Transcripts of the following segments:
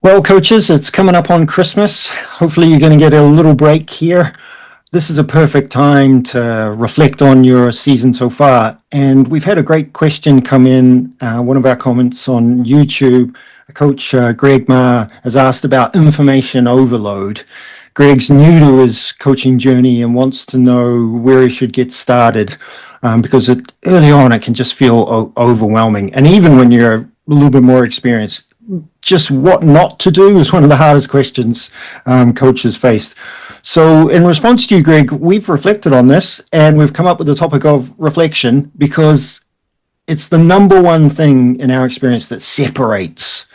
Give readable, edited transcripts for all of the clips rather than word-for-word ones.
Well, coaches, it's coming up on Christmas. Hopefully, you're going to get a little break here. This is a perfect time to reflect on your season so far. And we've had a great question come in. One of our comments on YouTube, Coach Greg Ma has asked about information overload. Greg's new to his coaching journey and wants to know where he should get started because early on it can just feel overwhelming. And even when you're a little bit more experienced, just what not to do is one of the hardest questions coaches face. So in response to you, Greg, we've reflected on this and we've come up with the topic of reflection because it's the number one thing in our experience that separates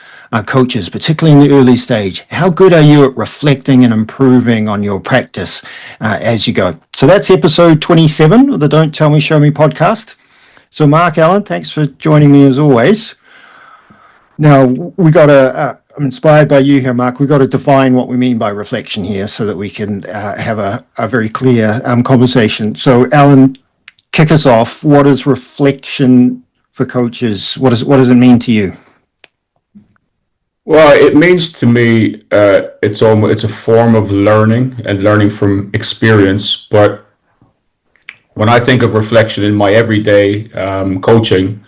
coaches, particularly in the early stage. How good are you at reflecting and improving on your practice as you go? So that's episode 27 of the Don't Tell Me, Show Me podcast. So Mark, Allen, thanks for joining me as always. Now, I'm inspired by you here, Mark. We've got to define what we mean by reflection here so that we can have a very clear conversation. So, Alan, kick us off. What is reflection for coaches? What does it mean to you? Well, it means to me it's a form of learning and learning from experience. But when I think of reflection in my everyday coaching,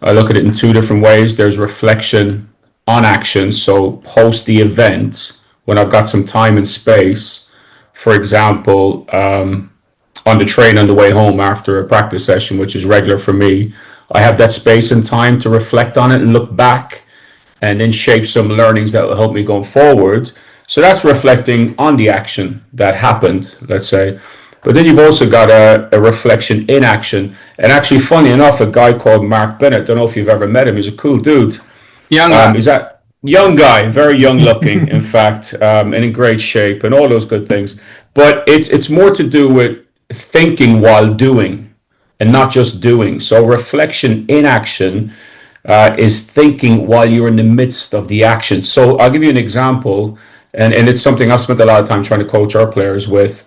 I look at it in two different ways. There's reflection on action, so post the event, when I've got some time and space. For example, on the train on the way home after a practice session, which is regular for me, I have that space and time to reflect on it and look back and then shape some learnings that will help me going forward. So that's reflecting on the action that happened, let's say. But then you've also got a reflection in action. And actually, funny enough, a guy called Mark Bennett, don't know if you've ever met him, he's a cool dude. He's that young guy, very young looking, in fact, and in great shape and all those good things. But it's more to do with thinking while doing and not just doing. So reflection in action is thinking while you're in the midst of the action. So I'll give you an example, and it's something I've spent a lot of time trying to coach our players with.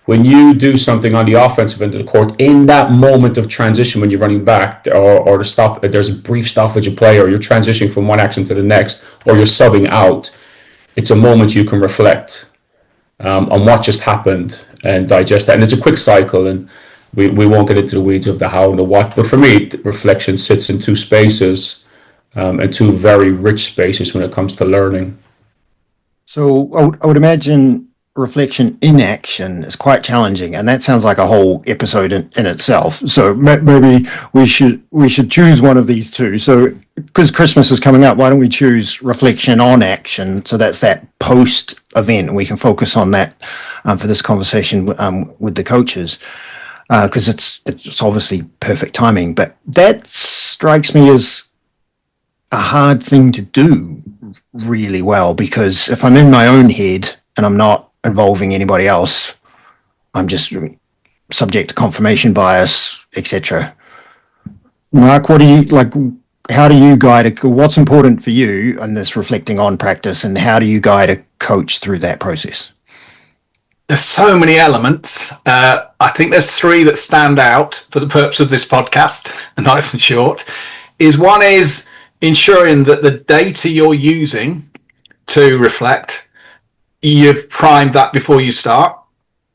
When you do something on the offensive end of the court, in that moment of transition when you're running back or there's a brief stoppage of play, or you're transitioning from one action to the next, or you're subbing out, it's a moment you can reflect on what just happened and digest that. And it's a quick cycle, and we won't get into the weeds of the how and the what. But for me, reflection sits in two spaces, and two very rich spaces when it comes to learning. So I would imagine reflection in action is quite challenging, and that sounds like a whole episode in itself. So maybe we should choose one of these two. So because Christmas is coming up, why don't we choose reflection on action? So that's that post event, and we can focus on that for this conversation with the coaches, because it's obviously perfect timing. But that strikes me as a hard thing to do really well, because if I'm in my own head and I'm not involving anybody else, I'm just subject to confirmation bias, etc. Mark, what do you like? How do you guide what's important for you in this reflecting on practice, and how do you guide a coach through that process? There's so many elements. I think there's three that stand out for the purpose of this podcast, nice and short. One is ensuring that the data you're using to reflect, you've primed that before you start.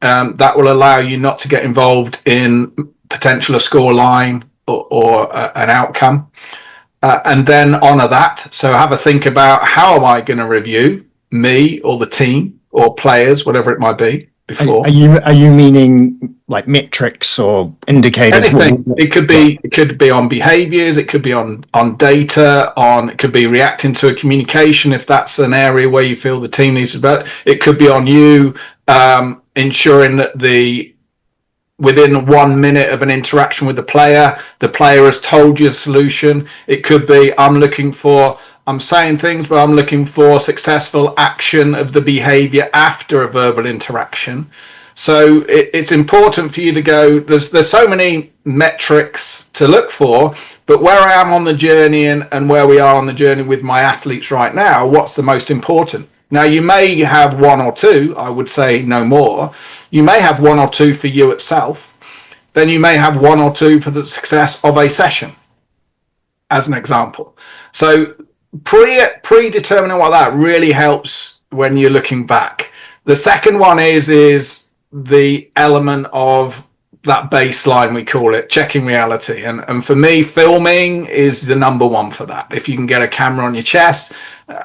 That will allow you not to get involved in potential a score line or an outcome. And then honor that. So have a think about, how am I going to review me or the team or players, whatever it might be, before. Are you meaning like metrics or indicators? Anything. It could be on behaviors, it could be on data, it could be reacting to a communication if that's an area where you feel the team needs to be. It could be on you ensuring that within 1 minute of an interaction with the player has told you a solution. It could be, I'm saying things, but I'm looking for successful action of the behavior after a verbal interaction. So it's important for you to go, there's so many metrics to look for, but where I am on the journey and where we are on the journey with my athletes right now, what's the most important? Now, you may have one or two, I would say no more. You may have one or two for you itself. Then you may have one or two for the success of a session, as an example. So predetermining what that really helps when you're looking back. The second one is the element of that baseline, we call it, checking reality. And for me, filming is the number one for that. If you can get a camera on your chest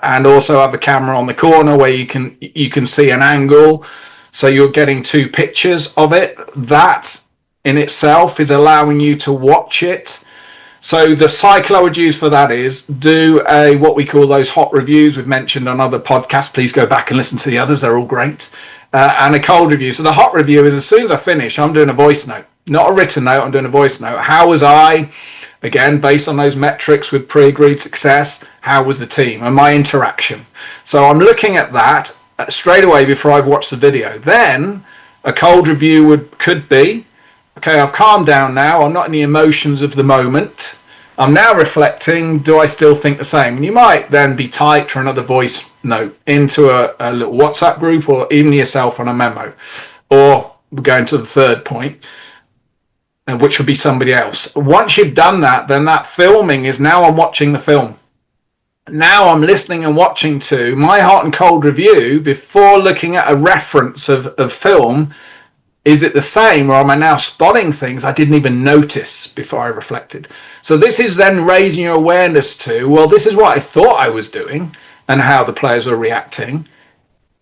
and also have a camera on the corner where you can see an angle, so you're getting two pictures of it, that in itself is allowing you to watch it. So the cycle I would use for that is do what we call those hot reviews we've mentioned on other podcasts. Please go back and listen to the others. They're all great. And a cold review. So the hot review is as soon as I finish, I'm doing a voice note. Not a written note, I'm doing a voice note. How was I? Again, based on those metrics with pre-agreed success, how was the team and my interaction? So I'm looking at that straight away before I've watched the video. Then a cold review could be, okay, I've calmed down now. I'm not in the emotions of the moment. I'm now reflecting. Do I still think the same? And you might then be typed or another voice note into a little WhatsApp group or even yourself on a memo. Or we're going to the third point, which would be somebody else. Once you've done that, then that filming is now I'm watching the film. Now I'm listening and watching to my hot and cold review before looking at a reference of film. Is it the same, or am I now spotting things I didn't even notice before I reflected? So this is then raising your awareness to, well, this is what I thought I was doing and how the players were reacting.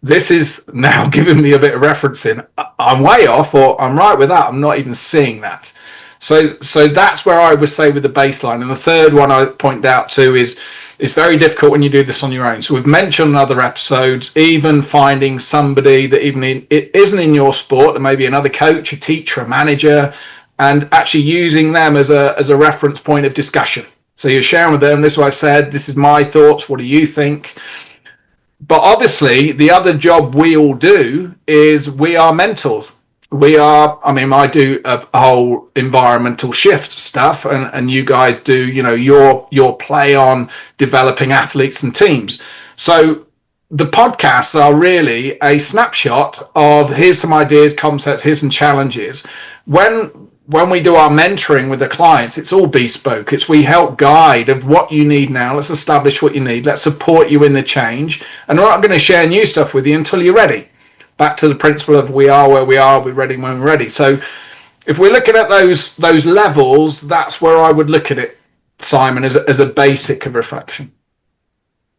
This is now giving me a bit of referencing. I'm way off, or I'm right with that. I'm not even seeing that. So that's where I would say with the baseline. And the third one I point out to is it's very difficult when you do this on your own. So we've mentioned in other episodes, even finding somebody that it isn't in your sport, there may be another coach, a teacher, a manager, and actually using them as a reference point of discussion. So you're sharing with them, this is what I said, this is my thoughts, what do you think? But obviously, the other job we all do is we are mentors. I do a whole environmental shift stuff, and you guys do, your play on developing athletes and teams. So the podcasts are really a snapshot of here's some ideas, concepts, here's some challenges. When we do our mentoring with the clients, it's all bespoke. We help guide of what you need now. Let's establish what you need. Let's support you in the change. And we're not going to share new stuff with you until you're ready. Back to the principle of we are where we are, we're ready when we're ready. So if we're looking at those levels, that's where I would look at it, Simon, as a basic of reflection.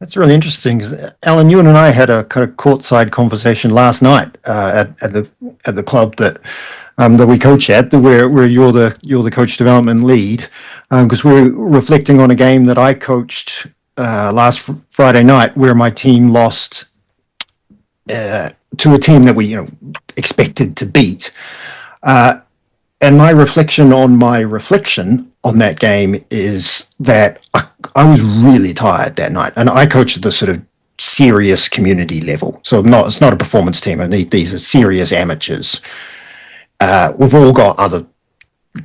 That's really interesting. Alan, you and I had a kind of courtside conversation last night at the club that we coach at, where you're the coach development lead, because we're reflecting on a game that I coached last Friday night, where my team lost to a team that we expected to beat, and my reflection on that game is that I was really tired that night, and I coached at the sort of serious community level, so it's not a performance team. These are serious amateurs. We've all got other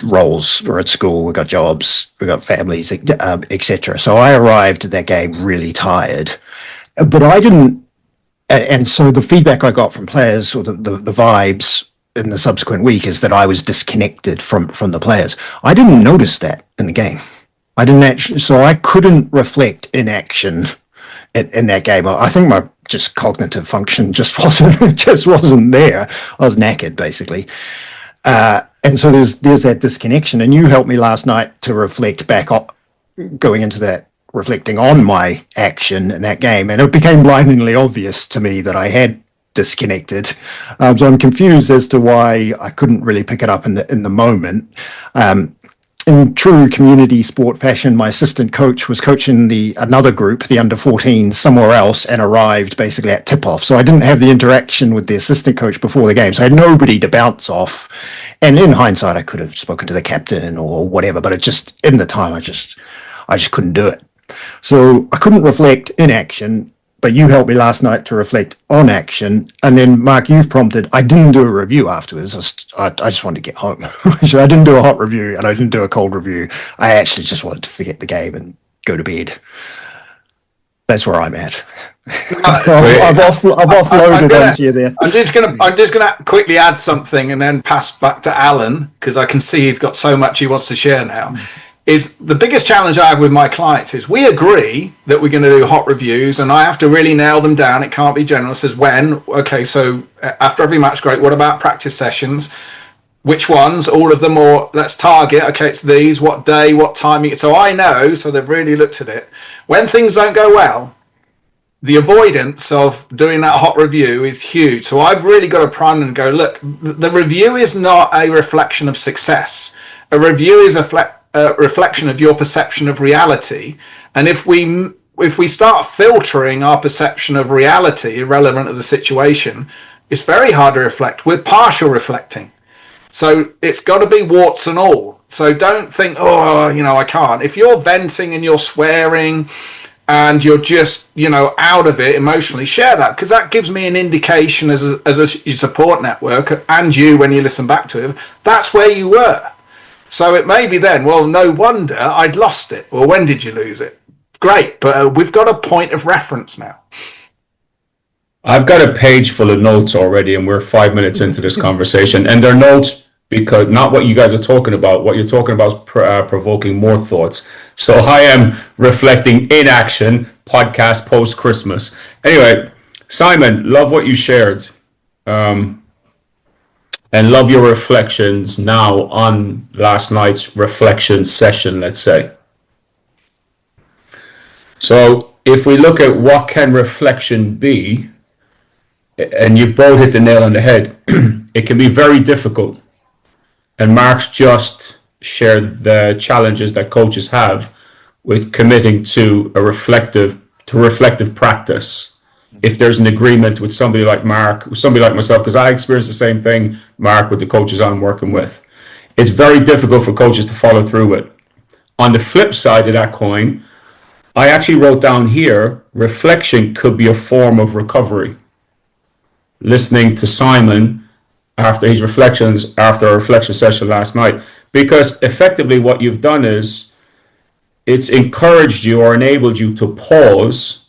roles. We're at school, we've got jobs, we've got families, etc. So I arrived at that game really tired, but I didn't. And so the feedback I got from players, or the vibes in the subsequent week, is that I was disconnected from the players. I didn't notice that in the game. I didn't actually, so I couldn't reflect in action in that game. I think my just cognitive function just wasn't there. I was knackered, basically. And so there's that disconnection. And you helped me last night to reflect back on going into that, reflecting on my action in that game, and it became blindingly obvious to me that I had disconnected. So I'm confused as to why I couldn't really pick it up in the moment. In true community sport fashion, my assistant coach was coaching another group, the under-14s, somewhere else, and arrived basically at tip-off. So I didn't have the interaction with the assistant coach before the game. So I had nobody to bounce off. And in hindsight, I could have spoken to the captain or whatever, but in the time, I just couldn't do it. So I couldn't reflect in action, but you helped me last night to reflect on action. And then, Mark, you've prompted, I didn't do a review afterwards. I just wanted to get home. So I didn't do a hot review and I didn't do a cold review. I actually just wanted to forget the game and go to bed. That's where I'm at. I've offloaded onto you there. I'm just gonna quickly add something and then pass back to Alan, because I can see he's got so much he wants to share now. is the biggest challenge I have with my clients is we agree that we're going to do hot reviews, and I have to really nail them down. It can't be general. It says when. Okay, so after every match, great. What about practice sessions? Which ones? All of them, or let's target. Okay, it's these. What day? What time? So I know. So they've really looked at it. When things don't go well, the avoidance of doing that hot review is huge. So I've really got to prime and go, look, the review is not a reflection of success. A review is a reflection of your perception of reality. And if we start filtering our perception of reality irrelevant of the situation, it's very hard to reflect. We're partial reflecting. So it's got to be warts and all. So don't think, oh, I can't. If you're venting and you're swearing and you're just, out of it emotionally, share that, because that gives me an indication as a support network, and you, when you listen back to it, that's where you were. So it may be then, well, no wonder I'd lost it. Well, when did you lose it? Great, but we've got a point of reference now. I've got a page full of notes already, and we're 5 minutes into this conversation. And they're notes because not what you guys are talking about. What you're talking about is provoking more thoughts. So I am reflecting in action, podcast post-Christmas. Anyway, Simon, love what you shared. And love your reflections now on last night's reflection session, let's say. So if we look at what can reflection be, and you both hit the nail on the head, it can be very difficult. And Mark's just shared the challenges that coaches have with committing to reflective practice. If there's an agreement with somebody like Mark, with somebody like myself, because I experienced the same thing, Mark, with the coaches I'm working with. It's very difficult for coaches to follow through with. On the flip side of that coin, I actually wrote down here, reflection could be a form of recovery. Listening to Simon after his reflections, after a reflection session last night, because effectively what you've done is it's encouraged you or enabled you to pause,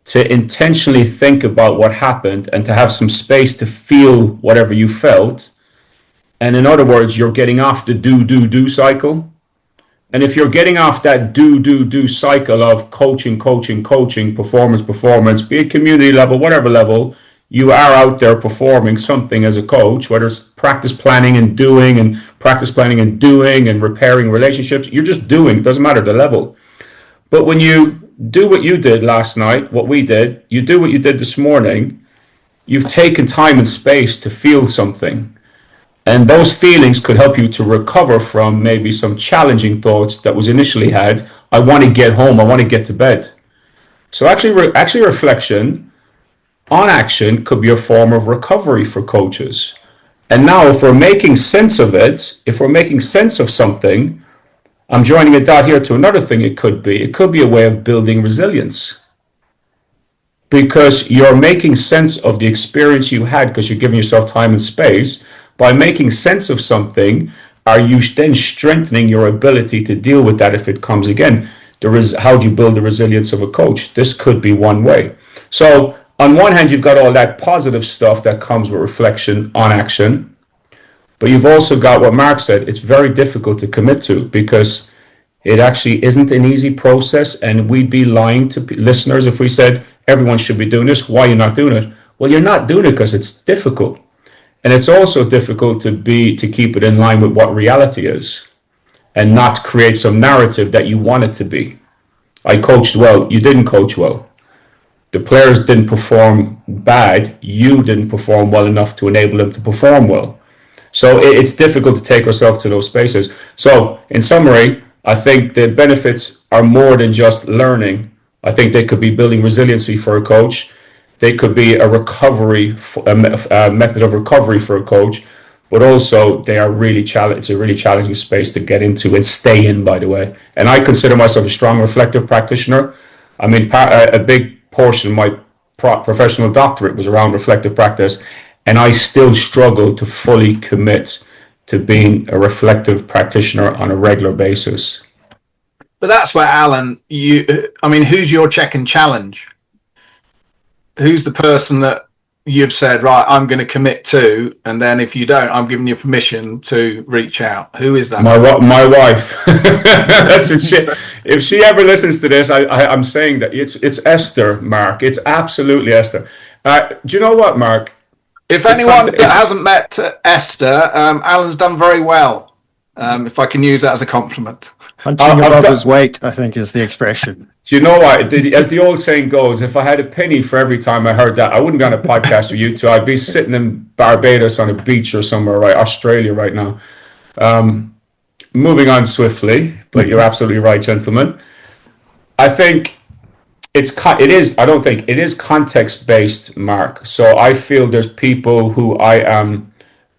to intentionally think about what happened and to have some space to feel whatever you felt. And in other words, you're getting off the do cycle. And if you're getting off that do cycle of coaching, performance, be it community level, whatever level, you are out there performing something as a coach, whether it's practice planning and doing and repairing relationships, you're just doing, it doesn't matter the level. But when you do what you did last night, what we did, you do what you did this morning, you've taken time and space to feel something. And those feelings could help you to recover from maybe some challenging thoughts that was initially had. I want to get home, I want to get to bed. So actually reflection on action could be a form of recovery for coaches. And now if we're making sense of it, if we're making sense of something, I'm joining a dot here to another thing it could be. It could be a way of building resilience. Because you're making sense of the experience you had because you're giving yourself time and space. By making sense of something, are you then strengthening your ability to deal with that if it comes again? How do you build the resilience of a coach? This could be one way. So on one hand, you've got all that positive stuff that comes with reflection on action. But you've also got what Mark said, it's very difficult to commit to because it actually isn't an easy process, and we'd be lying to listeners if we said everyone should be doing this. Why are you not doing it? Well, you're not doing it because it's difficult. And it's also difficult to keep it in line with what reality is and not create some narrative that you want it to be. I coached well, you didn't coach well. The players didn't perform bad, you didn't perform well enough to enable them to perform well. So it's difficult to take ourselves to those spaces. So in summary, I think the benefits are more than just learning. I think they could be building resiliency for a coach. They could be a method of recovery for a coach, but also they are really it's a really challenging space to get into and stay in, by the way. And I consider myself a strong reflective practitioner. I mean, a big portion of my professional doctorate was around reflective practice. And I still struggle to fully commit to being a reflective practitioner on a regular basis. But that's where, Alan, who's your check and challenge? Who's the person that you've said, right, I'm going to commit to, and then if you don't, I'm giving you permission to reach out? Who is that? My wife. That's what she. If she ever listens to this, I'm saying that it's Esther, Mark. It's absolutely Esther. Do you know what, Mark? If anyone that hasn't met Esther, Alan's done very well. If I can use that as a compliment. Punching above his weight, I think, is the expression. Do you know what? As the old saying goes, if I had a penny for every time I heard that, I wouldn't be on a podcast with you two. I'd be sitting in Barbados on a beach or somewhere, right? Australia right now. Moving on swiftly, but you're absolutely right, gentlemen. I think it is context based, Mark. So I feel there's people who I am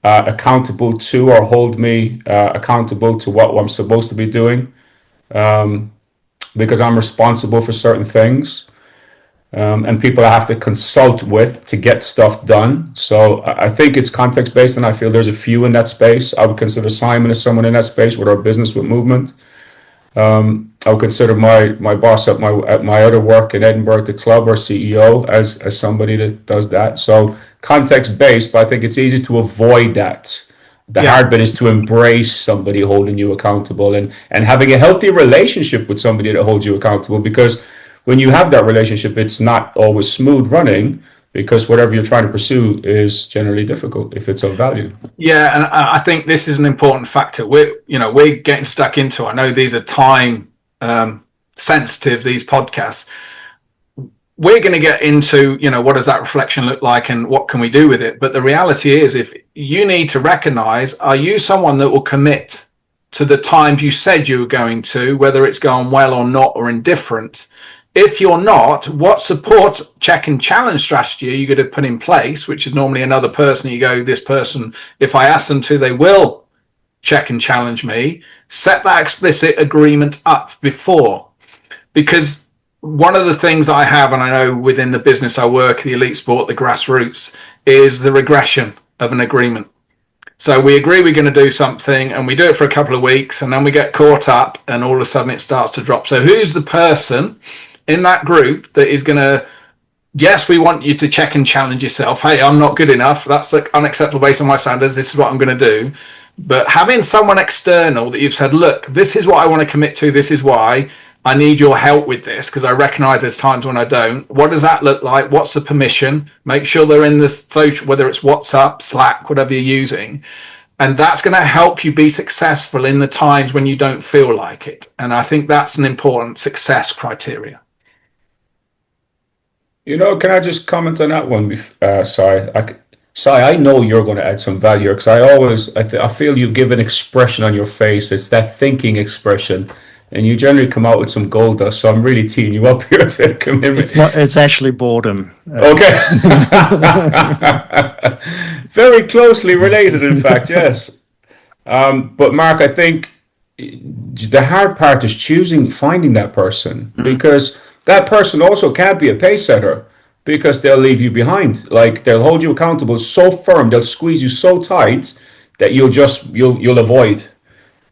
accountable to, or hold me accountable to what I'm supposed to be doing, because I'm responsible for certain things, and people I have to consult with to get stuff done. So I think it's context based, and I feel there's a few in that space. I would consider Simon as someone in that space with our business with movement. I would consider my boss at my other work in Edinburgh, the club, or CEO, as somebody that does that. So context based, but I think it's easy to avoid that. The hard bit is to embrace somebody holding you accountable, and having a healthy relationship with somebody that holds you accountable, because when you have that relationship, it's not always smooth running, because whatever you're trying to pursue is generally difficult if it's of value. Yeah, and I think this is an important factor. We're getting stuck into. I know these are time sensitive, these podcasts. We're going to get into, what does that reflection look like and what can we do with it? But the reality is, if you need to recognize, are you someone that will commit to the times you said you were going to, whether it's going well or not, or indifferent? If you're not, what support, check and challenge strategy are you going to put in place, which is normally another person. You go, this person, if I ask them to, they will check and challenge me. Set that explicit agreement up before. Because one of the things I have, and I know within the business I work, the elite sport, the grassroots, is the regression of an agreement. So we agree we're going to do something, and we do it for a couple of weeks, and then we get caught up, and all of a sudden it starts to drop. So who's the person in that group that is going to, yes, we want you to check and challenge yourself. Hey, I'm not good enough. That's like unacceptable based on my standards. This is what I'm going to do. But having someone external that you've said, look, this is what I want to commit to. This is why I need your help with this, because I recognize there's times when I don't. What does that look like? What's the permission? Make sure they're in the social, whether it's WhatsApp, Slack, whatever you're using. And that's going to help you be successful in the times when you don't feel like it. And I think that's an important success criteria. Can I just comment on that one? I know you're going to add some value, because I feel you give an expression on your face. It's that thinking expression, and you generally come out with some gold dust. So I'm really teeing you up here to commitment. It's actually boredom. Okay. Very closely related, in fact, yes. But Mark, I think the hard part is finding that person, because that person also can't be a pace setter, because they'll leave you behind. Like, they'll hold you accountable so firm, they'll squeeze you so tight that you'll avoid.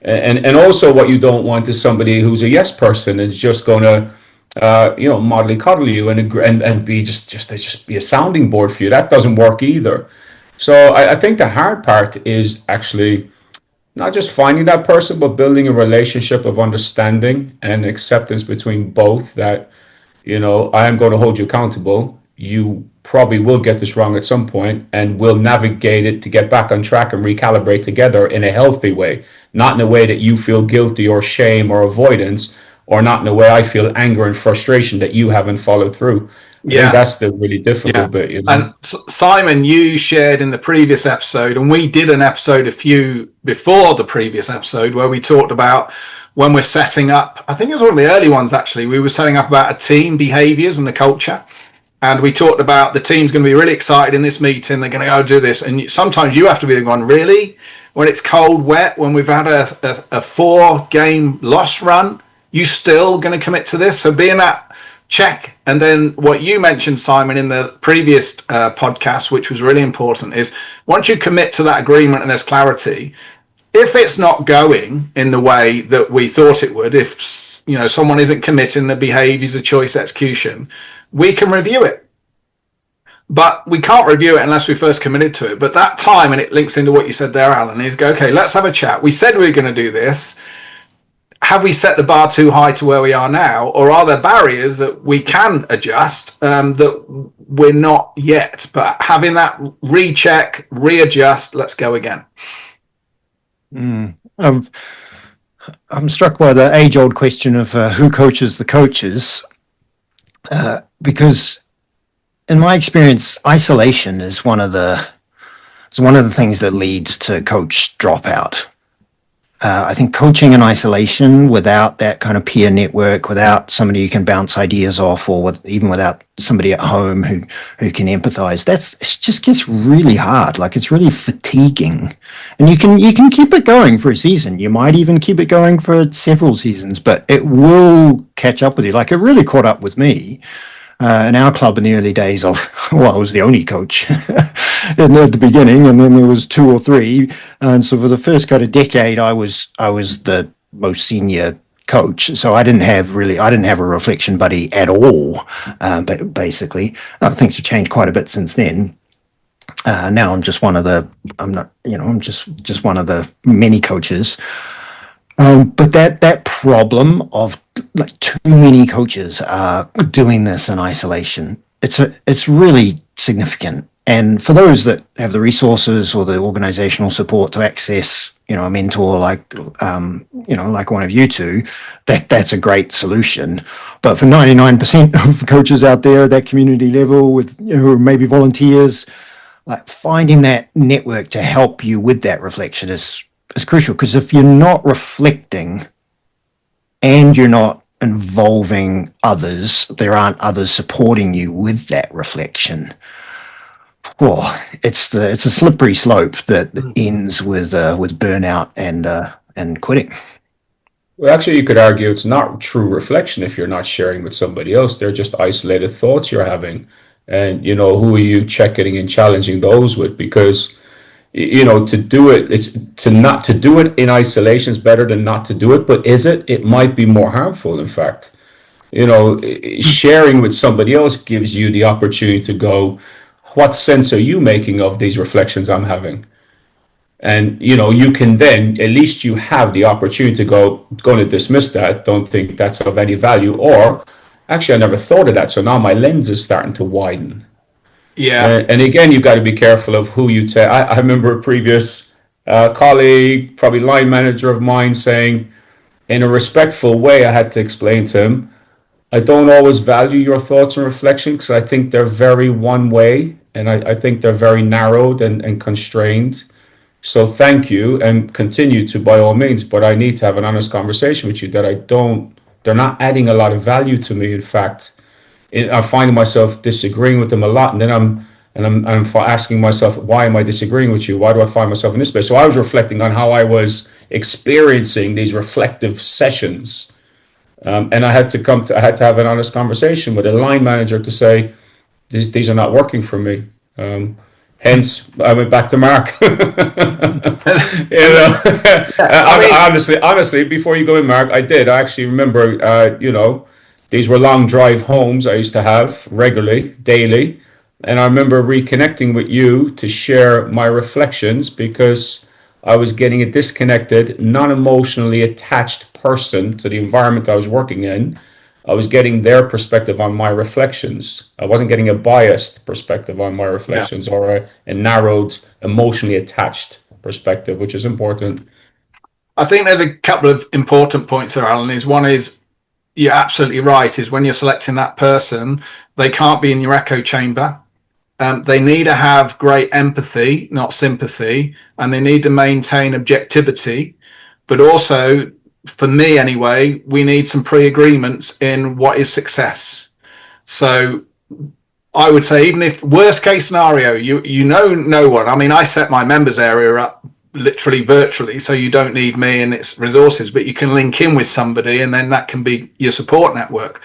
And also, what you don't want is somebody who's a yes person and is just going to modelly coddle you and be just be a sounding board for you. That doesn't work either. So I think the hard part is actually not just finding that person, but building a relationship of understanding and acceptance between both, that I am going to hold you accountable. You probably will get this wrong at some point, and we'll navigate it to get back on track and recalibrate together in a healthy way, not in a way that you feel guilty or shame or avoidance, or not in a way I feel anger and frustration that you haven't followed through. I think that's the really difficult bit. And Simon, you shared in the previous episode, and we did an episode a few before the previous episode, where we talked about when we're setting up, I think it was one of the early ones actually, we were setting up about a team behaviors and the culture. And we talked about the team's going to be really excited in this meeting. They're going to go do this. And sometimes you have to be the one, really? When it's cold, wet, when we've had a 4-game loss run, you still going to commit to this? So being that check. And then what you mentioned, Simon, in the previous podcast, which was really important, is once you commit to that agreement and there's clarity, if it's not going in the way that we thought it would, if someone isn't committing, the behaviors of choice execution, we can review it. But we can't review it unless we first committed to it. But that time, and it links into what you said there, Alan, is go, okay, let's have a chat. We said we were going to do this. Have we set the bar too high to where we are now? Or are there barriers that we can adjust that we're not yet? But having that recheck, readjust, let's go again. I'm struck by the age-old question of who coaches the coaches, because in my experience, isolation is one of the things that leads to coach dropout. I think coaching in isolation without that kind of peer network, without somebody you can bounce ideas off, or even without somebody at home who can empathize, it just gets really hard. Like, it's really fatiguing. And you can keep it going for a season. You might even keep it going for several seasons, but it will catch up with you. Like, it really caught up with me. In our club in the early days, I was the only coach at the beginning, and then there was 2 or 3. And so for the first kind of decade, I was the most senior coach. So I didn't have a reflection buddy at all. But basically, things have changed quite a bit since then. Now I'm just one of the many coaches. But that problem of like too many coaches are doing this in isolation, it's really significant. And for those that have the resources or the organizational support to access, a mentor like one of you two, that's a great solution. But for 99% of coaches out there at that community level with who are maybe volunteers, like finding that network to help you with that reflection is crucial, because if you're not reflecting and you're not involving others, there aren't others supporting you with that reflection. Well, it's a slippery slope that ends with burnout and quitting. Well, actually, you could argue it's not true reflection if you're not sharing with somebody else. They're just isolated thoughts you're having, and who are you checking and challenging those with? Because to do it, not to do it in isolation is better than not to do it. But it might be more harmful, in fact. Sharing with somebody else gives you the opportunity to go, what sense are you making of these reflections I'm having? And, you can then, at least you have the opportunity to going to dismiss that, don't think that's of any value, or actually, I never thought of that. So now my lens is starting to widen. Yeah. And again, you've got to be careful of who you tell. I remember a previous colleague, probably line manager of mine, saying, in a respectful way, I had to explain to him, I don't always value your thoughts and reflections because I think they're very one way, and I think they're very narrowed and constrained. So thank you, and continue to by all means, but I need to have an honest conversation with you that they're not adding a lot of value to me. In fact, I find myself disagreeing with them a lot, and then I'm asking myself, why am I disagreeing with you? Why do I find myself in this space? So I was reflecting on how I was experiencing these reflective sessions, and I had to have an honest conversation with a line manager to say, these are not working for me. Hence, I went back to Mark. Honestly, before you go in, Mark, I actually remember, these were long drive homes I used to have regularly, daily. And I remember reconnecting with you to share my reflections because I was getting a disconnected, non-emotionally attached person to the environment I was working in. I was getting their perspective on my reflections. I wasn't getting a biased perspective on my reflections, or a narrowed, emotionally attached perspective, which is important. I think there's a couple of important points there, Alan. One is, you're absolutely right, is when you're selecting that person, they can't be in your echo chamber. They need to have great empathy, not sympathy, and they need to maintain objectivity. But also, for me anyway, we need some pre-agreements in what is success. So I would say, even if worst case scenario, no one. I mean, I set my members area up literally virtually, so you don't need me and its resources, but you can link in with somebody, and then that can be your support network.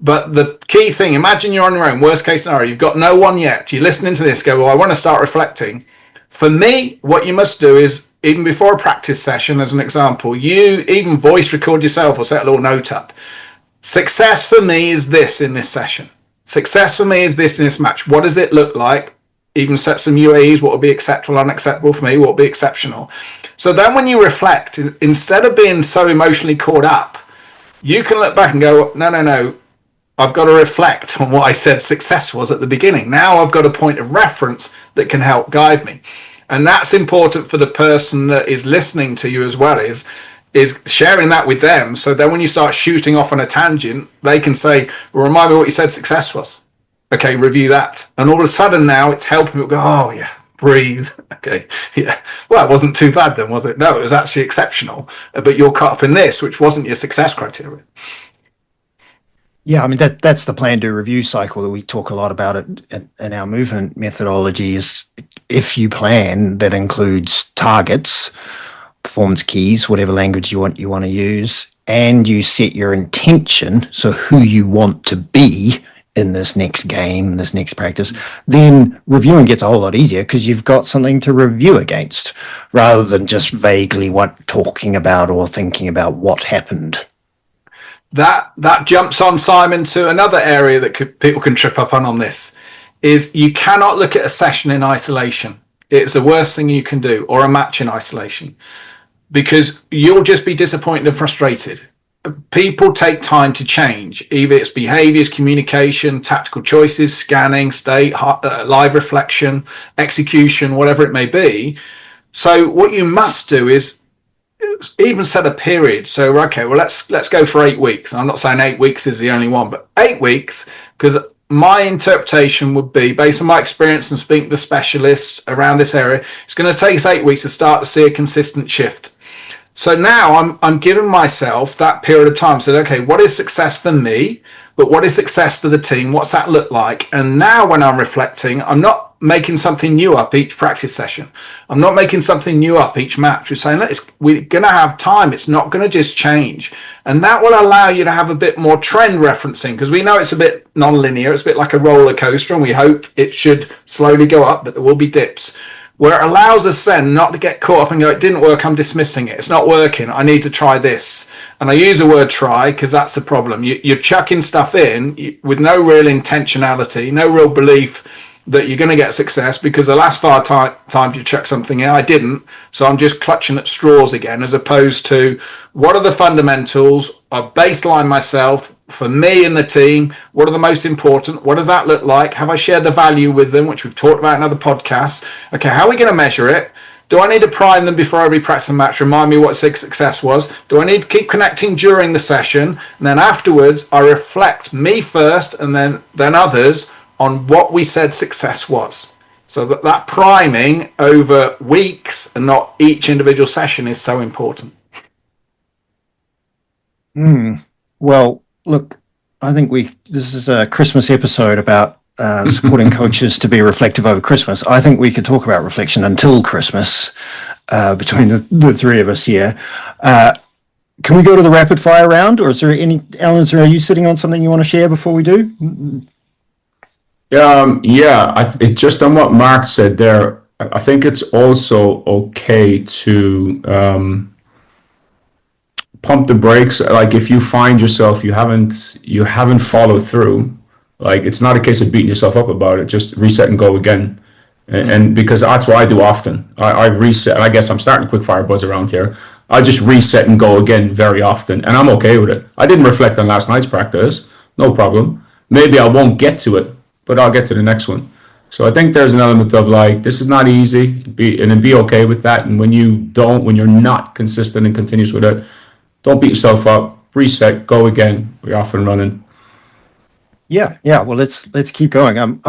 But the key thing, imagine you're on your own, worst case scenario, you've got no one yet, you're listening to this, go, well, I want to start reflecting. For me, what you must do is, even before a practice session, as an example, you even voice record yourself or set a little note up. Success for me is this in this session. Success for me is this match. What does it look like? Even set some UAEs, what would be acceptable, unacceptable for me, what would be exceptional. So then when you reflect, instead of being so emotionally caught up, you can look back and go, no, I've got to reflect on what I said success was at the beginning. Now I've got a point of reference that can help guide me. And that's important for the person that is listening to you as well, is sharing that with them. So then when you start shooting off on a tangent, they can say, well, remind me what you said success was. Okay, review that. And all of a sudden now it's helping me go, oh yeah, breathe. Okay, yeah. Well, it wasn't too bad then, was it? No, it was actually exceptional. But you're caught up in this, which wasn't your success criteria. Yeah, I mean, that's the plan, do, review cycle that we talk a lot about it in our movement methodology. Is if you plan, that includes targets, performance keys, whatever language you want to use, and you set your intention, so who you want to be in this next game, this next practice, then reviewing gets a whole lot easier because you've got something to review against rather than just vaguely talking about or thinking about what happened. That jumps on, Simon, to another area that people can trip up on this, is you cannot look at a session in isolation. It's the worst thing you can do, or a match in isolation, because you'll just be disappointed and frustrated. People take time to change, either it's behaviors, communication, tactical choices, scanning, state, live reflection, execution, whatever it may be. So what you must do is even set a period. So, okay, well, let's go for 8 weeks. I'm not saying 8 weeks is the only one, but 8 weeks, because my interpretation would be, based on my experience and speaking to specialists around this area, it's going to take us 8 weeks to start to see a consistent shift. So now I'm giving myself that period of time. So, okay, what is success for me? But what is success for the team? What's that look like? And now when I'm reflecting, I'm not making something new up each practice session. I'm not making something new up each match. We're saying, we're going to have time. It's not going to just change. And that will allow you to have a bit more trend referencing, because we know it's a bit non-linear. It's a bit like a roller coaster, and we hope it should slowly go up, but there will be dips, where it allows us then not to get caught up and go, it didn't work, I'm dismissing it. It's not working. I need to try this. And I use the word try because that's the problem. You're chucking stuff in with no real intentionality, no real belief that you're going to get success, because the last 5 times you chuck something in, I didn't. So I'm just clutching at straws again, as opposed to what are the fundamentals? I baseline myself for me and the team. What are the most important? What does that look like? Have I shared the value with them, which we've talked about in other podcasts? Okay, how are we going to measure it? Do I need to prime them before every practice and match? Remind me what success was. Do I need to keep connecting during the session? And then afterwards, I reflect me first and then others on what we said success was. So that priming over weeks and not each individual session is so important. Well, look, I think this is a Christmas episode about supporting coaches to be reflective over Christmas. I think we could talk about reflection until Christmas between the three of us here. Can we go to the rapid fire round, or is there Alan, are you sitting on something you want to share before we do? It just on what Mark said there, I think it's also okay to pump the brakes. Like if you find yourself you haven't followed through, like it's not a case of beating yourself up about it. Just reset and go again. And because that's what I do often. I reset. I guess I'm starting a quick fire buzz around here. I just reset and go again very often, and I'm okay with it. I didn't reflect on last night's practice, no problem. Maybe I won't get to it, but I'll get to the next one. So I think there's an element of like, this is not easy, be okay with that. And when you're not consistent and continuous with it, don't beat yourself up, reset, go again, we're off and running. Yeah. Well, let's keep going.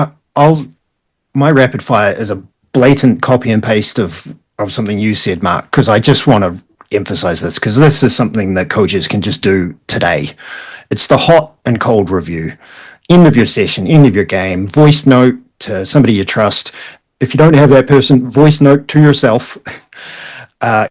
My rapid fire is a blatant copy and paste of something you said, Mark, because I just want to emphasize this, because this is something that coaches can just do today. It's the hot and cold review. End of your session, end of your game, voice note to somebody you trust. If you don't have that person, voice note to yourself.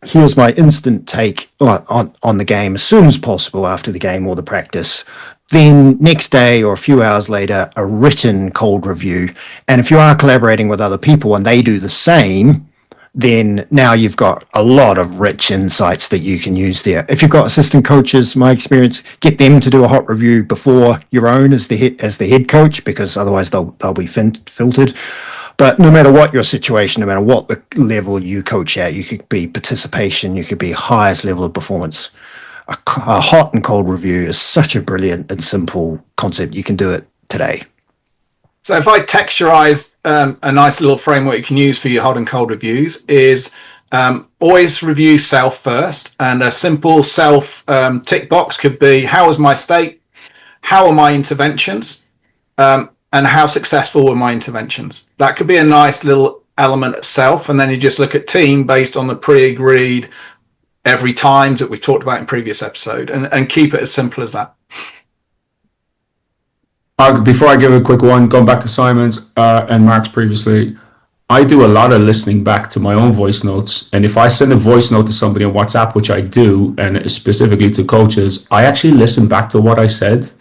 Here's my instant take on the game as soon as possible after the game or the practice. Then next day or a few hours later, a written cold review. And if you are collaborating with other people and they do the same, then now you've got a lot of rich insights that you can use there. If you've got assistant coaches, my experience, get them to do a hot review before your own as the head coach, because otherwise they'll be filtered. But no matter what your situation, no matter what the level you coach at, you could be participation, you could be highest level of performance. A hot and cold review is such a brilliant and simple concept. You can do it today. So if I texturize a nice little framework you can use for your hot and cold reviews is always review self first. And a simple self tick box could be, how was my state? How are my interventions? And how successful were my interventions? That could be a nice little element itself. And then you just look at team based on the pre-agreed every times that we've talked about in previous episode, and keep it as simple as that. Before I give a quick one, going back to Simon's and Mark's previously, I do a lot of listening back to my own voice notes. And if I send a voice note to somebody on WhatsApp, which I do, and specifically to coaches, I actually listen back to what I said,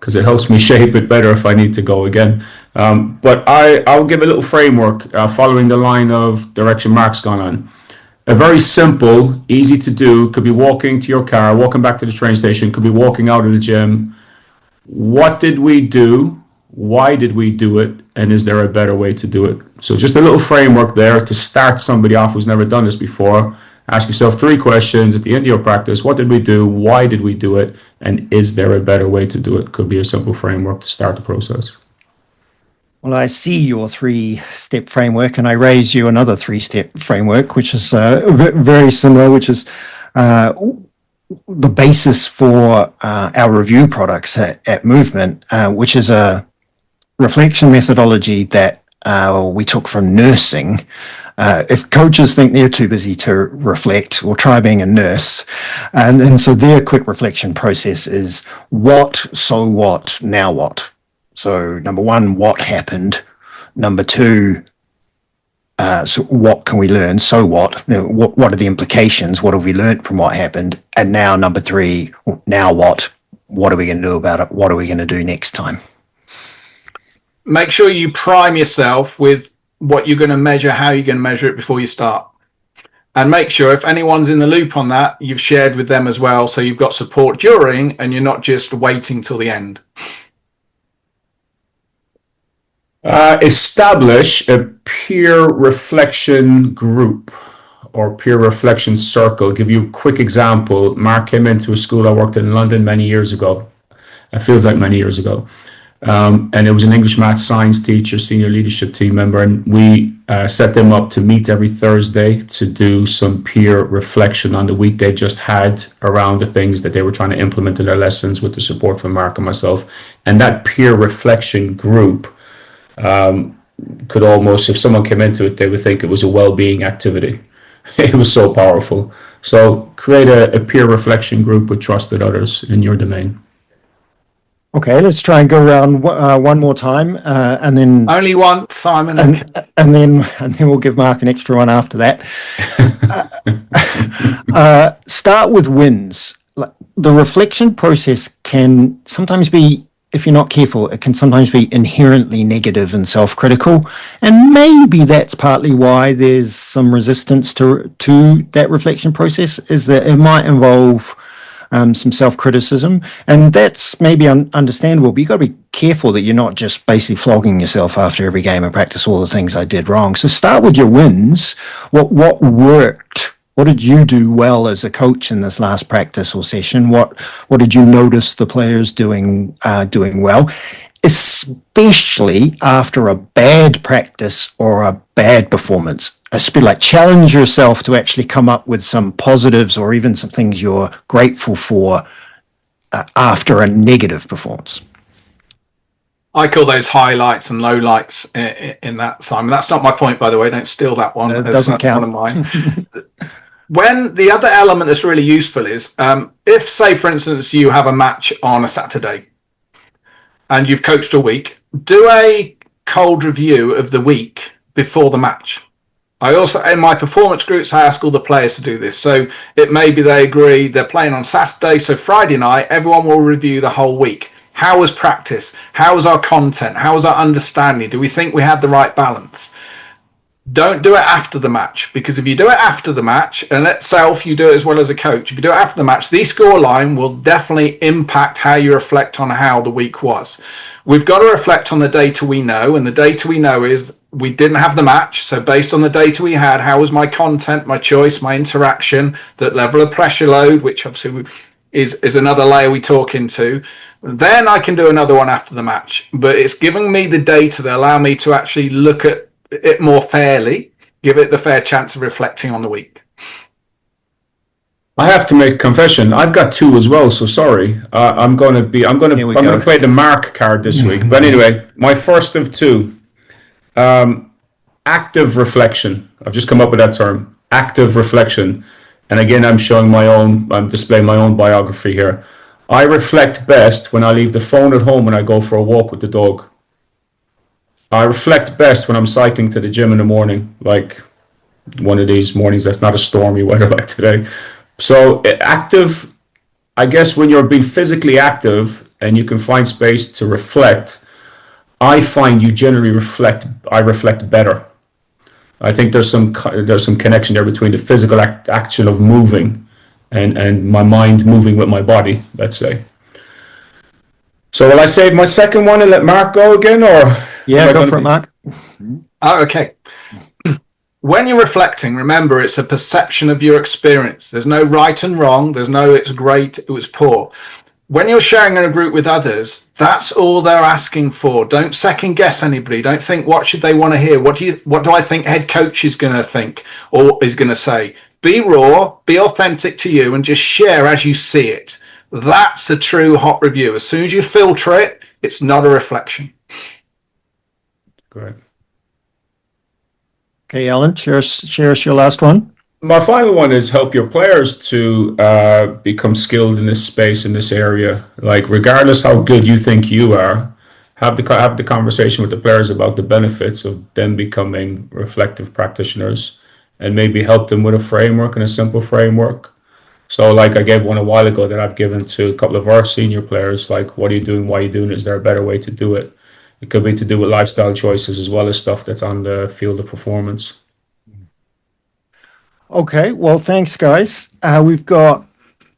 because it helps me shape it better if I need to go again. But I'll give a little framework following the line of direction Mark's gone on. A very simple, easy to do, could be walking to your car, walking back to the train station, could be walking out of the gym. What did we do? Why did we do it? And is there a better way to do it? So just a little framework there to start somebody off who's never done this before. Ask yourself 3 questions at the end of your practice. What did we do? Why did we do it? And is there a better way to do it? Could be a simple framework to start the process. Well, I see your 3-step framework, and I raise you another 3-step framework, which is very similar, which is the basis for our review products at Movement, which is a reflection methodology that we took from nursing. If coaches think they're too busy to reflect, or try being a nurse, and so their quick reflection process is what, so what, now what. So number 1, what happened? Number 2, so what can we learn? So what? What are the implications? What have we learned from what happened? And now number 3, now what? What are we going to do about it? What are we going to do next time? Make sure you prime yourself with what you're going to measure, how you're going to measure it before you start. And make sure if anyone's in the loop on that, you've shared with them as well, so you've got support during and you're not just waiting till the end. Establish a peer reflection group or peer reflection circle. I'll give you a quick example. Mark came into a school I worked in London many years ago. It feels like many years ago. And it was an English, math, science teacher, senior leadership team member. And we set them up to meet every Thursday to do some peer reflection on the week they just had around the things that they were trying to implement in their lessons with the support from Mark and myself. And that peer reflection group could almost, if someone came into it, they would think it was a well-being activity. It was so powerful. So create a peer reflection group with trusted others in your domain. Okay, let's try and go around one more time, and then only one, Simon, and then we'll give Mark an extra one after that. Start with wins. The reflection process can sometimes be, if you're not careful, it can sometimes be inherently negative and self-critical, and maybe that's partly why there's some resistance to that reflection process, is that it might involve some self-criticism, and that's maybe understandable, but you've got to be careful that you're not just basically flogging yourself after every game of practice, all the things I did wrong. So start with your wins. What worked? What did you do well as a coach in this last practice or session? What did you notice the players doing well? Especially after a bad practice or a bad performance. Like challenge yourself to actually come up with some positives or even some things you're grateful for after a negative performance. I call those highlights and lowlights in that, Simon. That's not my point, by the way. Don't steal that one. It doesn't count. One of mine. When the other element that's really useful is if, say, for instance, you have a match on a Saturday and you've coached a week, do a cold review of the week before the match. I also, in my performance groups, I ask all the players to do this. So it may be they agree they're playing on Saturday, so Friday night, everyone will review the whole week. How was practice? How was our content? How was our understanding? Do we think we had the right balance? Don't do it after the match, because if you do it after the match, and itself you do it as well as a coach, if you do it after the match, the score line will definitely impact how you reflect on how the week was. We've got to reflect on the data we know, and the data we know is we didn't have the match. So based on the data we had, how was my content, my choice, my interaction, that level of pressure load, which obviously is another layer we talk into. Then I can do another one after the match, but it's giving me the data that allow me to actually look at it more fairly, give it the fair chance of reflecting on the week. I have to make a confession. I've got two as well, so sorry. I'm going to play the Mark card this week. But anyway, my first of two, active reflection. I've just come up with that term, active reflection. And again, I'm displaying my own biography here. I reflect best when I leave the phone at home and I go for a walk with the dog. I reflect best when I'm cycling to the gym in the morning, like one of these mornings that's not a stormy weather like today. So active, I guess when you're being physically active and you can find space to reflect, I find you generally reflect better. I think there's some connection there between the physical action of moving and my mind moving with my body, let's say. So will I save my second one and let Mark go again, or? Yeah, go for it, Mark. Oh, okay. When you're reflecting, remember it's a perception of your experience. There's no right and wrong. There's no it's great, it was poor. When you're sharing in a group with others, that's all they're asking for. Don't second guess anybody. Don't think what should they want to hear. What do I think head coach is going to think or is going to say? Be raw, be authentic to you, and just share as you see it. That's a true hot review. As soon as you filter it, it's not a reflection. Great. Okay, Alan, share us your last one. My final one is help your players to become skilled in this space, in this area. Like, regardless how good you think you are, have the conversation with the players about the benefits of them becoming reflective practitioners, and maybe help them with a framework and a simple framework. So like I gave one a while ago that I've given to a couple of our senior players, like, what are you doing? Why are you doing it? Is there a better way to do it? It could be to do with lifestyle choices as well as stuff that's on the field of performance. Okay, well, thanks, guys. We've got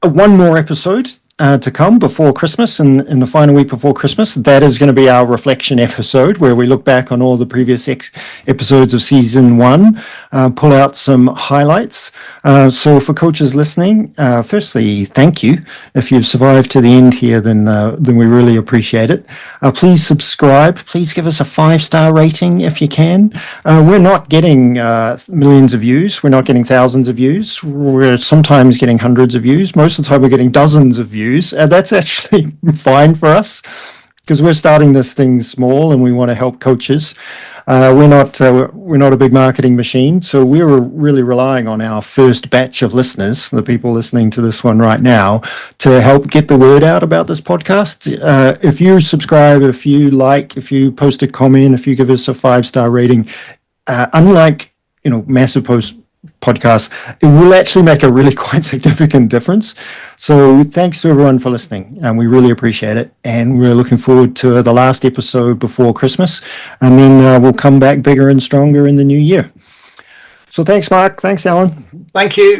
one more episode to come before Christmas, and in the final week before Christmas. That is going to be our reflection episode, where we look back on all the previous episodes of season 1, pull out some highlights. So for coaches listening, firstly, thank you. If you've survived to the end here, then we really appreciate it. Please subscribe. Please give us a 5-star rating if you can. We're not getting millions of views. We're not getting thousands of views. We're sometimes getting hundreds of views. Most of the time we're getting dozens of views. And that's actually fine for us, because we're starting this thing small and we want to help coaches. We're not a big marketing machine, so we're really relying on our first batch of listeners, the people listening to this one right now, to help get the word out about this podcast. If you subscribe, if you like, if you post a comment, if you give us a 5-star rating, unlike massive podcasts, it will actually make a really quite significant difference. So thanks to everyone for listening, and we really appreciate it. And we're looking forward to the last episode before Christmas, and then we'll come back bigger and stronger in the new year. So thanks, Mark. Thanks, Alan. Thank you.